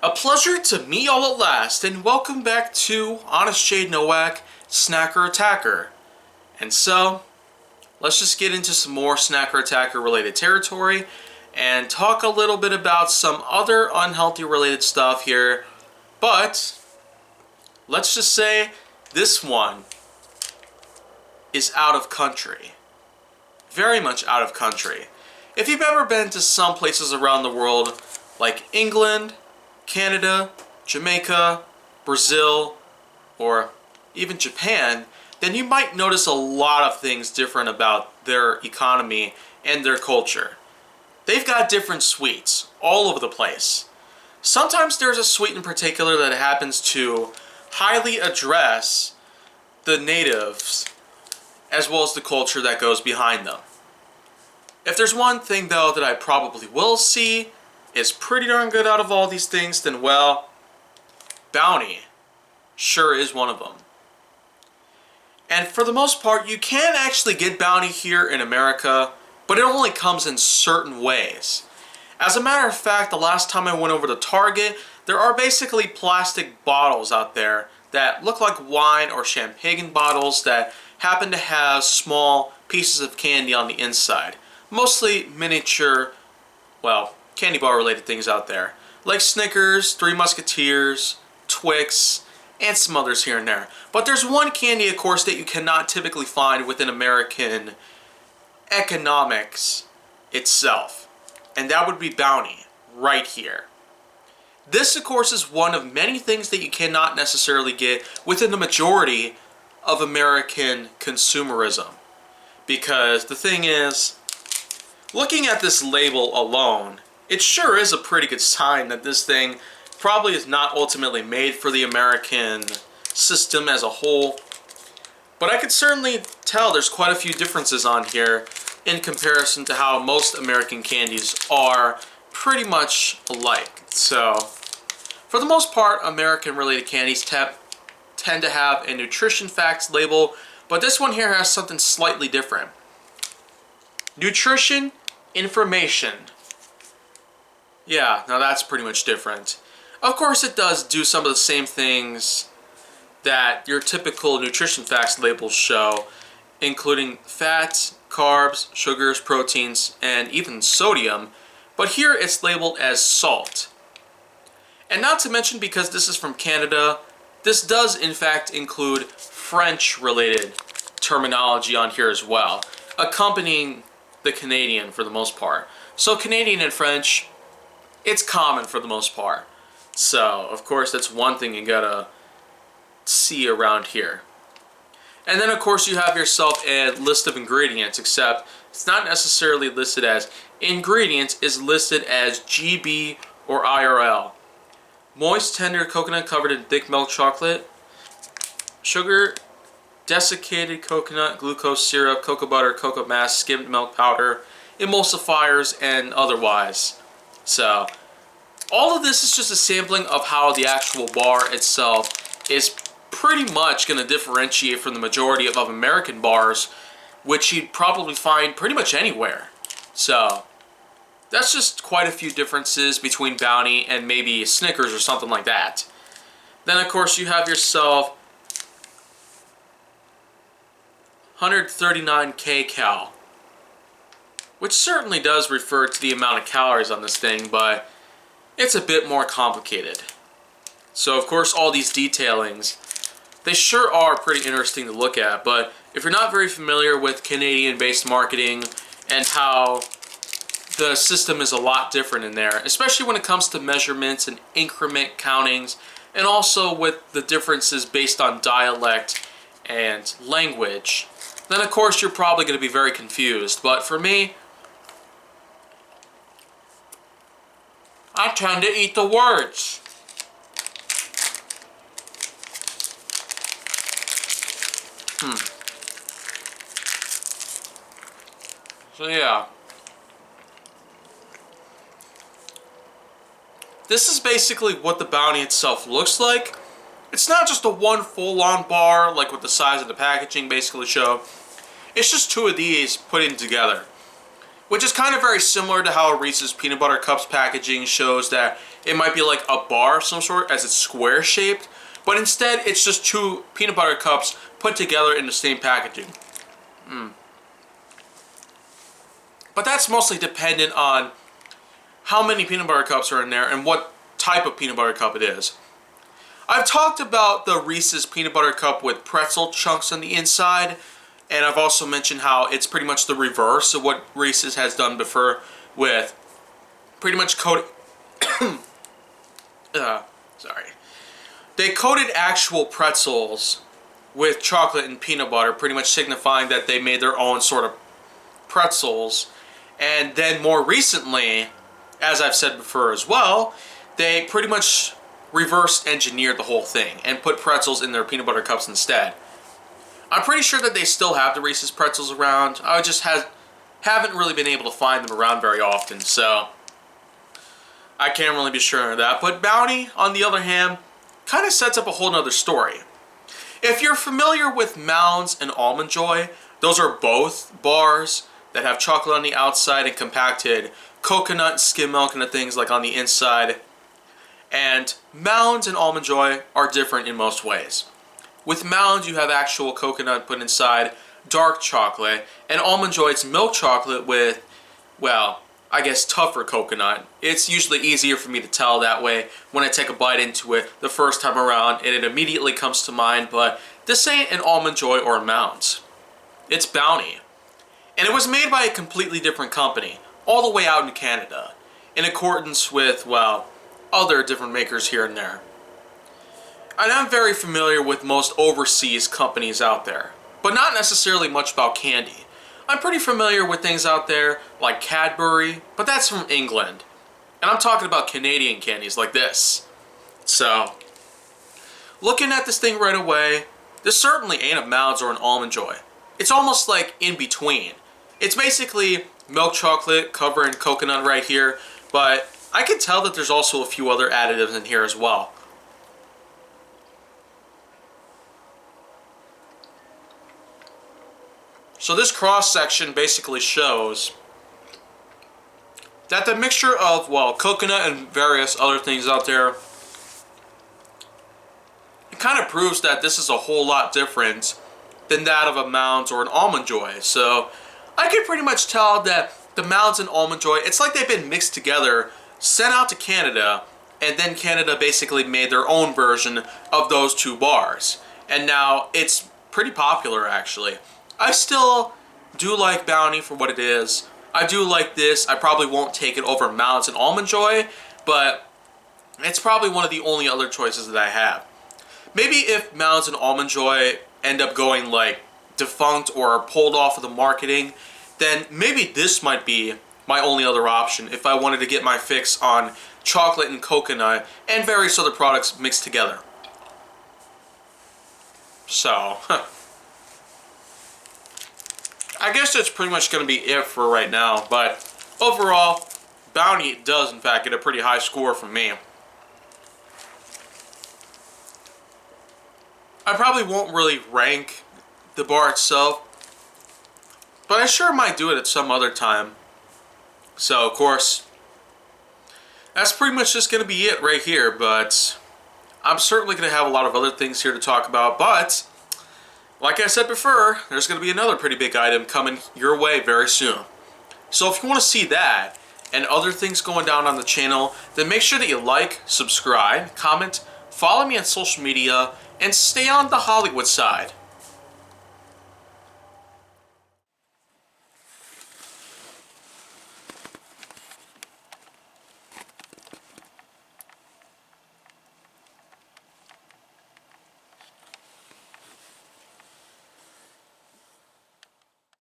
A pleasure to meet y'all at last, and welcome back to Honest Shade Nowak, Snacker Attacker. And so, let's just get into some more Snacker Attacker related territory, and talk a little bit about some other unhealthy related stuff here. But, let's just say, this one is out of country. Very much out of country. If you've ever been to some places around the world, like England, Canada, Jamaica, Brazil, or even Japan, then you might notice a lot of things different about their economy and their culture. They've got different sweets all over the place. Sometimes there's a sweet in particular that happens to highly address the natives as well as the culture that goes behind them. If there's one thing though that I probably will see is pretty darn good out of all these things, then well, bounty sure is one of them. And for the most part, you can actually get bounty here in America, but it only comes in certain ways. As a matter of fact, the last time I went over to Target, there are basically plastic bottles out there that look like wine or champagne bottles that happen to have small pieces of candy on the inside. Mostly miniature, well, candy bar related things out there, like Snickers, Three Musketeers, Twix, and some others here and there. But there's one candy, of course, that you cannot typically find within American economics itself, and that would be bounty, right here. This, of course, is one of many things that you cannot necessarily get within the majority of American consumerism. Because the thing is, looking at this label alone, it sure is a pretty good sign that this thing probably is not ultimately made for the American system as a whole. But I could certainly tell there's quite a few differences on here in comparison to how most American candies are pretty much alike. So, for the most part, American related candies tend to have a nutrition facts label, but this one here has something slightly different. Nutrition information. Yeah, now that's pretty much different. Of course it does do some of the same things that your typical nutrition facts labels show, including fats, carbs, sugars, proteins, and even sodium, but here it's labeled as salt. And not to mention, because this is from Canada, this does in fact include French related terminology on here as well, accompanying the Canadian for the most part. So Canadian and French, it's common for the most part. So, of course, that's one thing you gotta see around here. And then, of course, you have yourself a list of ingredients, except it's not necessarily listed as ingredients, it's listed as GB or IRL. Moist, tender coconut covered in thick milk chocolate, sugar, desiccated coconut, glucose syrup, cocoa butter, cocoa mass, skimmed milk powder, emulsifiers, and otherwise. So, all of this is just a sampling of how the actual bar itself is pretty much going to differentiate from the majority of American bars, which you'd probably find pretty much anywhere. So, that's just quite a few differences between Bounty and maybe Snickers or something like that. Then, of course, you have yourself 139 kcal, which certainly does refer to the amount of calories on this thing, but it's a bit more complicated. So, of course, all these detailings, they sure are pretty interesting to look at, but if you're not very familiar with Canadian-based marketing and how the system is a lot different in there, especially when it comes to measurements and increment countings, and also with the differences based on dialect and language, then of course you're probably going to be very confused. But for me, I tend to eat the words. So yeah. This is basically what the Bounty itself looks like. It's not just a one full-on bar like what the size of the packaging basically show. It's just two of these put in together. which is kind of very similar to how Reese's Peanut Butter Cups packaging shows that it might be like a bar of some sort as it's square shaped, but instead it's just two peanut butter cups put together in the same packaging. But that's mostly dependent on how many peanut butter cups are in there and what type of peanut butter cup it is. I've talked about the Reese's Peanut Butter Cup with pretzel chunks on the inside, and I've also mentioned how it's pretty much the reverse of what Reese's has done before, with pretty much coated... sorry. They coated actual pretzels with chocolate and peanut butter, pretty much signifying that they made their own sort of pretzels. And then more recently, as I've said before as well, they pretty much reverse engineered the whole thing and put pretzels in their peanut butter cups instead. I'm pretty sure that they still have the Reese's pretzels around. I just haven't really been able to find them around very often, so I can't really be sure of that. But Bounty, on the other hand, kind of sets up a whole nother story. If you're familiar with Mounds and Almond Joy, those are both bars that have chocolate on the outside and compacted coconut and skim milk and the things like on the inside. And Mounds and Almond Joy are different in most ways. With Mounds, you have actual coconut put inside, dark chocolate, and Almond Joy, it's milk chocolate with, well, I guess tougher coconut. It's usually easier for me to tell that way when I take a bite into it the first time around, and it immediately comes to mind, but this ain't an Almond Joy or a Mounds. It's Bounty. And it was made by a completely different company, all the way out in Canada, in accordance with, well, other different makers here and there. And I'm very familiar with most overseas companies out there, but not necessarily much about candy. I'm pretty familiar with things out there like Cadbury, but that's from England. And I'm talking about Canadian candies like this. So, looking at this thing right away, this certainly ain't a Mounds or an Almond Joy. It's almost like in between. It's basically milk chocolate covered in coconut right here, but I can tell that there's also a few other additives in here as well. So this cross section basically shows that the mixture of, well, coconut and various other things out there, it kind of proves that this is a whole lot different than that of a Mounds or an Almond Joy. So I can pretty much tell that the Mounds and Almond Joy, it's like they've been mixed together, sent out to Canada, and then Canada basically made their own version of those two bars. And now it's pretty popular, actually. I still do like Bounty for what it is. I do like this. I probably won't take it over Mounds and Almond Joy, but it's probably one of the only other choices that I have. Maybe if Mounds and Almond Joy end up going like defunct or pulled off of the marketing, then maybe this might be my only other option if I wanted to get my fix on chocolate and coconut and various other products mixed together. So, I guess that's pretty much going to be it for right now, but overall, Bounty does in fact get a pretty high score from me. I probably won't really rank the bar itself, but I sure might do it at some other time. So, of course, that's pretty much just going to be it right here, but I'm certainly going to have a lot of other things here to talk about, but like I said before, there's going to be another pretty big item coming your way very soon. So if you want to see that and other things going down on the channel, then make sure that you like, subscribe, comment, follow me on social media, and stay on the Hollywood side.